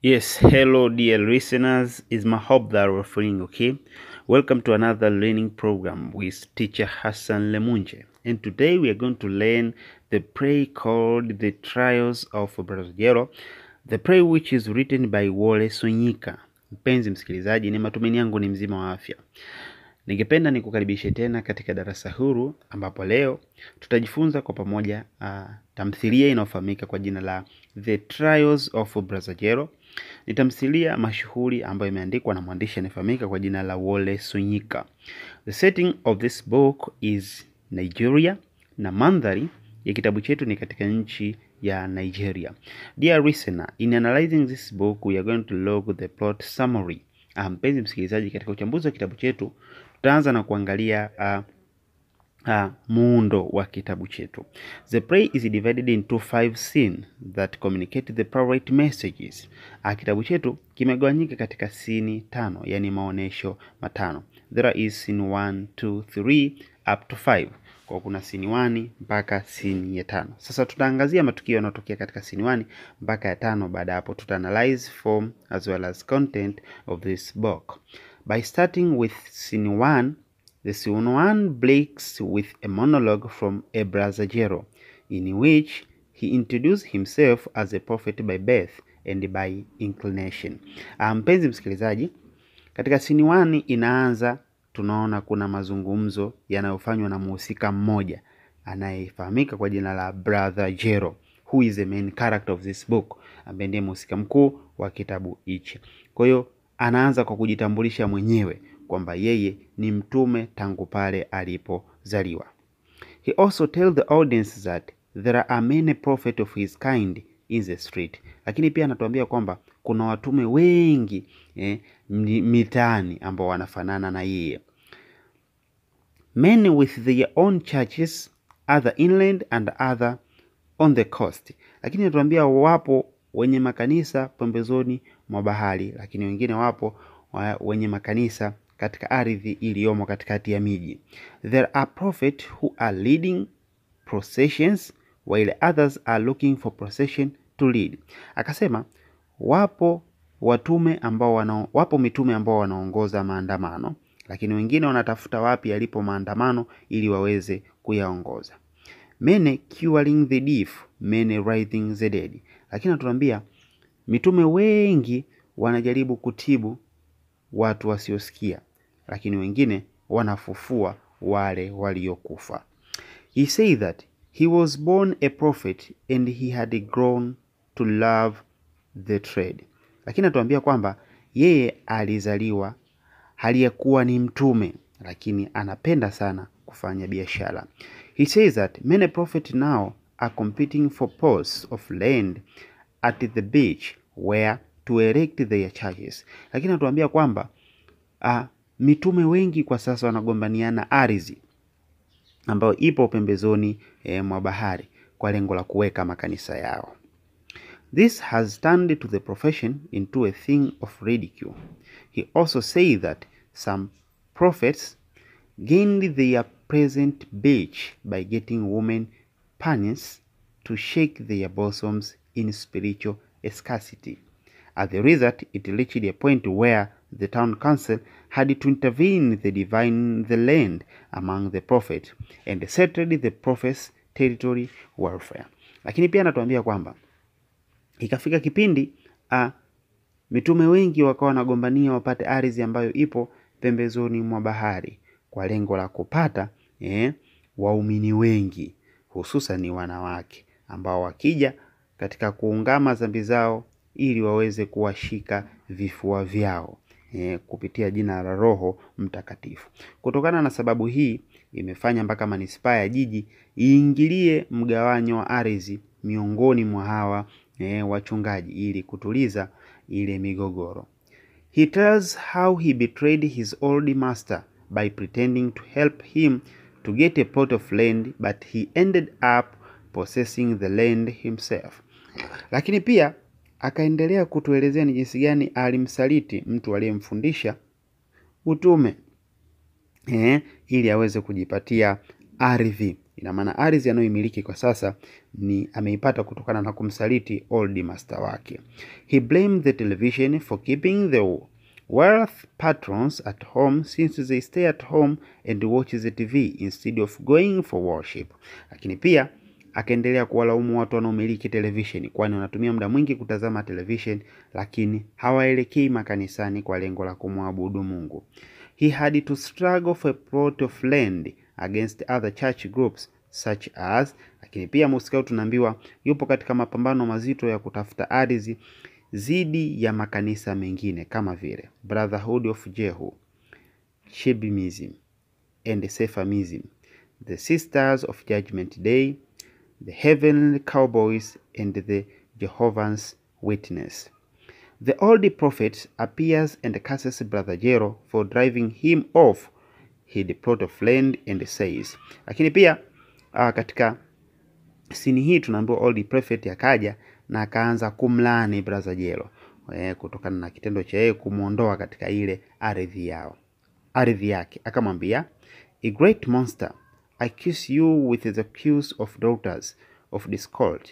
Yes, hello dear listeners. It's my hope that we're feeling okay. Welcome to another learning program with teacher Hassan Lemunje. And today we are going to learn the play called The Trials of Brother Jero, the play which is written by Wole Soyinka. Mpenzi msikilizaji, ni matumaini yangu ni mzima wa afya. Ningependa nikukaribishe tena katika darasa huru ambapo leo tutajifunza kwa pamoja tamthilia inayofahamika kwa jina la The Trials of Brother Jero. Ni tamthilia mashuhuri ambayo imeandikwa na mwandishi anayefahamika kwa jina la Wole Soyinka. The setting of this book is Nigeria na mandhari ya kitabu chetu ni katika nchi ya Nigeria. Dear listener, in analyzing this book we are going to log the plot summary. Mpenzi msikilizaji, katika uchambuzi wa kitabu chetu tutaanza na kuangalia muundo wa kitabu chetu. The play is divided into 5 scenes that communicate the private messages. Kitabu chetu kimegawanyika katika scene 5, yani maonesho matano. There is scene 1, 2, 3 up to 5. Kwa kuna scene 1 mpaka scene ya 5. Sasa tutaangazia matukio yanayotokea katika scene 1 mpaka ya 5. Baada hapo tutaanalyze form as well as content of this book. By starting with scene 1, the scene 1 breaks with a monologue from a Brother Jero, in which he introduced himself as a prophet by birth and by inclination. Mpenzi msikilizaji, katika scene 1 inaanza, tunaona kuna mazungumzo yanayofanywa na mhusika mmoja anayefahamika kwa jina la Brother Jero, who is the main character of this book, ambaye ndiye mhusika mkuu wa kitabu hichi. Kwa hiyo anaanza kwa kujitambulisha mwenyewe kwamba yeye ni mtume tangu pale alipozaliwa. He also tells the audience that there are many prophets of his kind in the street. Lakini pia anatuambia kwamba kuna watume wengi mitaani ambao wanafanana na yeye. Many with their own churches, other inland and other on the coast. Lakini anatuambia wapo wenye makanisa pembezoni mwa bahari, lakini wengine wapo wenye makanisa katika ardhi iliyomo katikati ya miji. There are prophets who are leading processions while others are looking for procession to lead. Akasema wapo mitume ambao wanaongoza maandamano, lakini wengine wanatafuta wapi yalipo maandamano ili waweze kuyaongoza. Many curing the deaf, many raising the dead. Lakini anatuambia mitume wengi wanajaribu kutibu watu wasiosikia, lakini wengine wanafufua wale waliokufa. He said that he was born a prophet and he had grown to love the trade. Lakini anatuambia kwamba yeye alizaliwa hali ya kuwa ni mtume, lakini anapenda sana kufanya biashara. He says that many prophets now are competing for plots of land at the beach where to erect their churches. Lakini anatuambia kwamba mitume wengi kwa sasa wanagombaniana ardhi ambayo ipo pembezoni mwa bahari kwa lengo la kuweka makanisa yao. This has turned to the profession into a thing of ridicule. He also said that some prophets gained their present beach by getting women panics to shake their bosoms in spiritual scarcity. As a result, it reached a point where the town council had to intervene to divide the land among the prophets and settled the prophets' territory warfare. Lakini pia anatuambia kwamba ikafika kipindi mitume wengi wakawa wanagombania wapate ardhi ambayo ipo pembezoni mwa bahari kwa lengo la kupata waumini wengi, hususan ni wanawake ambao wakija katika kuungama dhambi zao ili waweze kuwashika vifua vyao kupitia jina la Roho Mtakatifu. Kutokana na sababu hii imefanya mpaka manispaa ya jiji iingilie mgawanyo wa ardhi miongoni mwa hawa wachungaji ili kutuliza ile migogoro. He tells how he betrayed his old master by pretending to help him to get a plot of land, but he ended up possessing the land himself. Lakini pia akaendelea kutuelezea ni jinsi gani alimsaliti mtu aliyemfundisha utume ili aweze kujipatia ardhi. Ina maana ardhi anayoimiliki kwa sasa ni ameipata kutokana na kumsaliti old master wake. He blamed the television for keeping the wealth patrons at home since they stay at home and watch the TV instead of going for worship. Lakini pia akaendelea kuwalaumu watu wanaomiliki television, kwani wanatumia muda mwingi kutazama television lakini hawaelekei makanisani kwa lengo la kumwabudu Mungu. He had to struggle for a plot of land against other church groups such as, lakini pia mhusika tunaambiwa yupo katika mapambano mazito ya kutafuta ardhi zidi ya makanisa mengine kama vile Brotherhood of Jehu, Chebimism and Sephamism, the Sisters of Judgment Day, the Heavenly Cowboys and the Jehovah's Witness. The old prophet appears and curses Brother Jero for driving him off his plot of land and says. Lakini pia katika sini hii tunaambiwa old prophet akaja na akaanza kumlaani Brother Jero kutokana na kitendo cha yeye kumuondoa katika ile ardhi yake. Akamwambia, a great monster, I kiss you with the kiss of daughters of discord.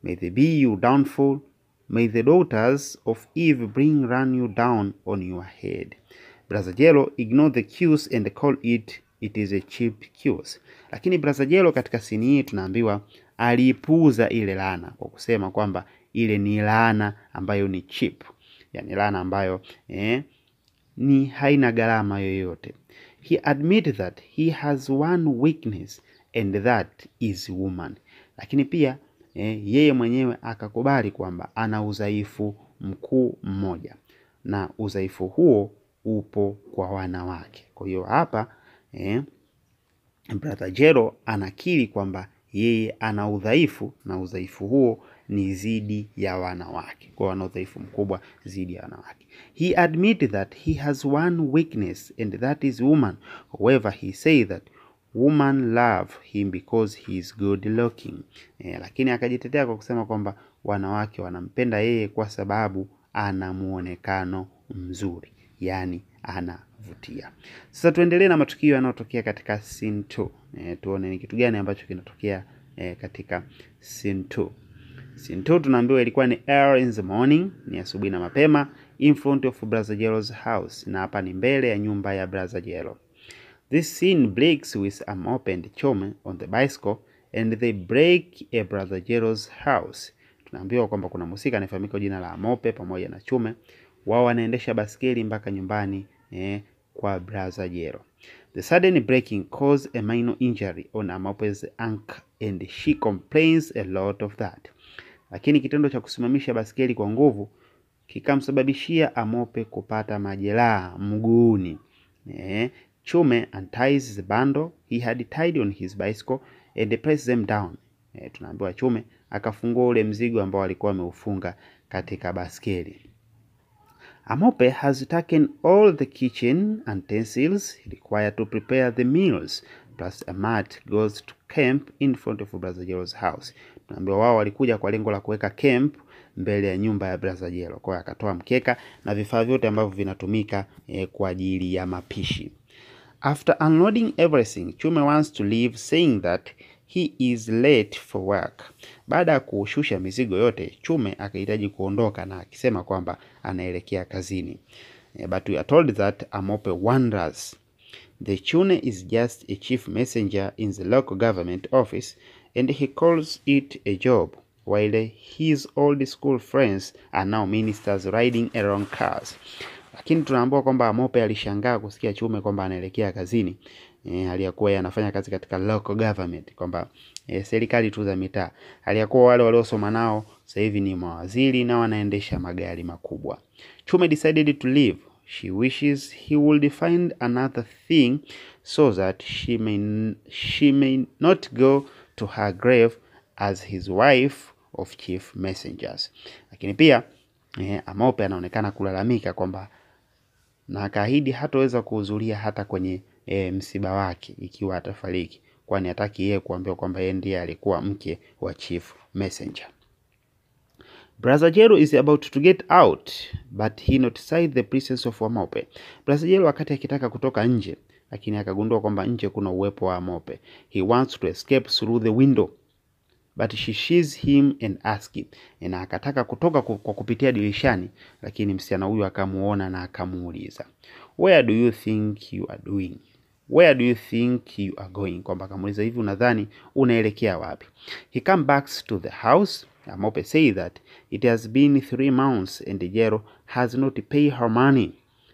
May they be you downfall. May the daughters of Eve run you down on your head. Brother Jero ignored the kiss and called it is a cheap kiss. Lakini Brother Jero katika sini hii tunaambiwa aliipuuza ile laana kwa kusema kwamba ile ni laana ambayo ni cheap. Yani laana ambayo ni haina gharama yoyote. He admitted that he has one weakness and that is woman. Lakini pia yeye mwenyewe akakubali kwamba ana udhaifu mkuu mmoja na udhaifu huo upo kwa wanawake. Kwa hiyo hapa Brother Jero anakiri kwamba yeye ana udhaifu na udhaifu huo ni zidi ya wanawake. Kwa ana udhaifu mkubwa zidi ya wanawake. He admitted that he has one weakness and that is woman. However, he said that women love him because he is good looking. Lakini akajitetea kwa kusema kwamba wanawake wanampenda yeye kwa sababu ana muonekano mzuri, yani anavutia. Sasa tuendelee na matukio yanayotokea katika scene 2. Tuone ni kitu gani ambacho kinatokea katika scene 2. Scene 2 tunaambiwa ilikuwa ni early in the morning, ni asubuhi na mapema, in front of Brother Jero's house, na hapa ni mbele ya nyumba ya Brother Jero. This scene breaks with Amope and Chome on the bicycle and they break a Brother Jero's house. Tunaambiwa kwamba kuna mhusika anayefahamika jina la Amope pamoja na Chome, wao wanaendesha baskeli mpaka nyumbani kwa Brother Jero. The sudden breaking caused a minor injury on Amope's ankle and she complains a lot of that. Lakini kitendo cha kusimamisha baskeli kwa nguvu kikamsababishia Amope kupata majeraha mguuni. Chome unties the bundle he had tied on his bicycle and presses them down. Tunaambiwa Chome akafungua ule mzigo ambao alikuwa ameufunga katika baskeli. Amope has taken all the kitchen utensils required to prepare the meals, plus a mat goes to camp in front of Brother Jero's house. Tunaambiwa wao walikuja kwa lengo la kuweka camp mbele ya nyumba ya Brother Jero. Kwa hiyo akatoa mkeka na vifaa vyote ambavyo vinatumika kwa ajili ya mapishi. After unloading everything, Chome wants to leave, saying that he is late for work. Baada ya kushusha mizigo yote, Chome akahitaji kuondoka na akisema kwamba anaelekea kazini. But we are told that Amope wonders. The Chune is just a chief messenger in the local government office and he calls it a job, while his old school friends are now ministers riding around cars. Lakini tunaambiwa kwamba Amope alishangaa kusikia Chome kwamba anaelekea kazini. Aliyakuwa anafanya kazi katika local government, kwamba serikali tu za mitaa. Aliyakuwa wale waliosoma nao sasa hivi ni mawaziri na wanaendesha magari makubwa. Chome decided to leave. She wishes he would find another thing so that she may not go to her grave as his wife of chief messengers. Lakini pia Amope anaonekana kulalamika kwamba na akaahidi hataweza kuhudhuria hata kwenye msiba wake ikiwa atafariki, kwani hataki yeye kuambiwa kwamba yeye ndiye alikuwa mke wa chief messenger. Brother Jero is about to get out, but he noticed the presence of Amope. Brother Jero wakati akitaka kutoka nje, lakini akagundua kwamba nje kuna uwepo wa Amope. He wants to escape through the window, but she sees him and asks him. Na akataka kutoka kwa kupitia dirishani, lakini msichana huyu akamuona na akamuuliza, where do you think you are doing? Where do you think you are going? Kwamba akamuuliza, hivi unadhani unaelekea wapi? He come back to the house. Amope say that it has been 3 months and the jero has not paid her money,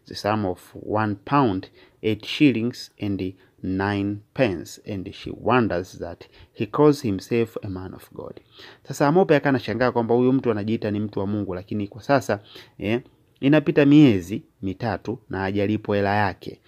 the sum of £1, 8 shillings and 9 pence, and she wonders that he calls himself a man of God. Sasa Amope akanashangaa kwamba huyu mtu anajiita ni mtu wa Mungu, lakini kwa sasa inapita miezi 3 na hajalipo hela yake.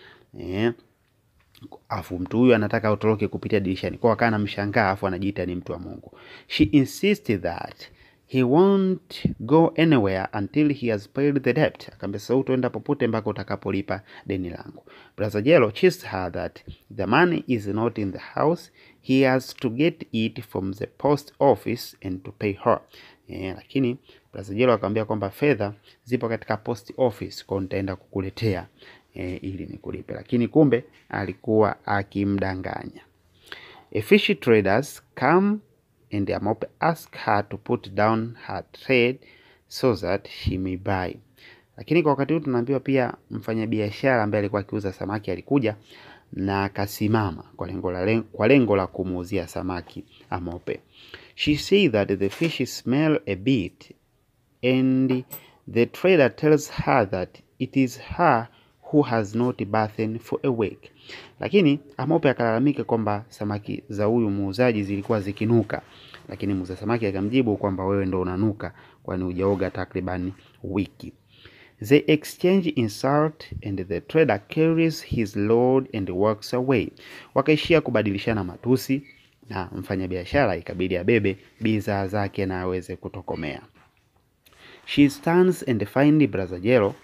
Afu mtu huyu anataka utoroke kupitia dirishani. Kwa akana mshangaa, afu anajiita ni mtu wa Mungu. She insisted that he won't go anywhere until he has paid the debt. Akamwambia sasa utaenda popote mpaka utakapolipa deni langu. Brother Jero chased her that the money is not in the house. He has to get it from the post office and to pay her. Lakini Brother Jero akamwambia kwamba fedha zipo katika post office, kwa nitaenda kukuletea ili nikulipe. Lakini kumbe alikuwa akimdanganya. A fishy traders come and Amope ask her to put down her trade so that she may buy. Lakini kwa wakati huu tunaambiwa pia mfanyabiashara ambaye alikuwa akiuza samaki alikuja na akasimama kwa lengo la kumuuzia samaki Amope. She said that the fish smell a bit and the trader tells her that it is her who has not bathen for a week. Lakini Amope akalalamika kwamba samaki za huyu muuzaji zilikuwa zikinuka, lakini muuza samaki akamjibu kwamba wewe ndo unanuka kwani hujaoga takriban wiki. They exchange insult and the trader carries his load and walks away. Wakaishia kubadilishana matusi na mfanyabiashara ikabidi abebe bidhaa zake na aweze kutokomea. She stands and finds Brother Jero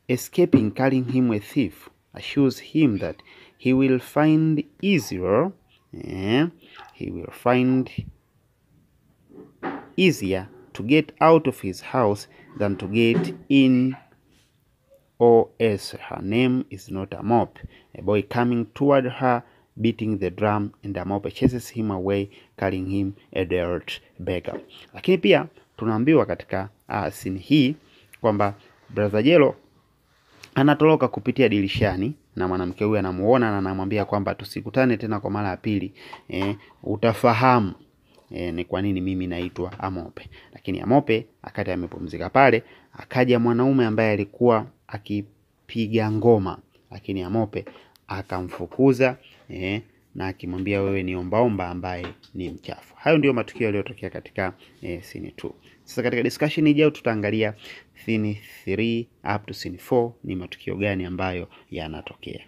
escaping, calling him a thief, assures him that he will find easier to get out of his house than to get in, or else her name is not Amope. A boy coming toward her, beating the drum, and Amope chases him away, calling him a dirt beggar. Lakini pia tunaambiwa katika scene hii kwamba Brother Jero anatoroka kupitia dirishani na mwanamke huyu anamuona na anamwambia kwamba tusikutane tena kwa mara ya pili, utafahamu ni kwa nini mimi naitwa Amope. Lakini Amope akati amepumzika pale, akaja mwanaume ambaye alikuwa akipiga ngoma, lakini Amope akamfukuza na akimwambia wewe ni ombaomba ambaye ni mchafu. Hayo ndio matukio yaliyotokea katika scene 2. Sasa katika discussion ijayo tutaangalia scene 3 up to scene 4 ni matukio gani ambayo yanatokea.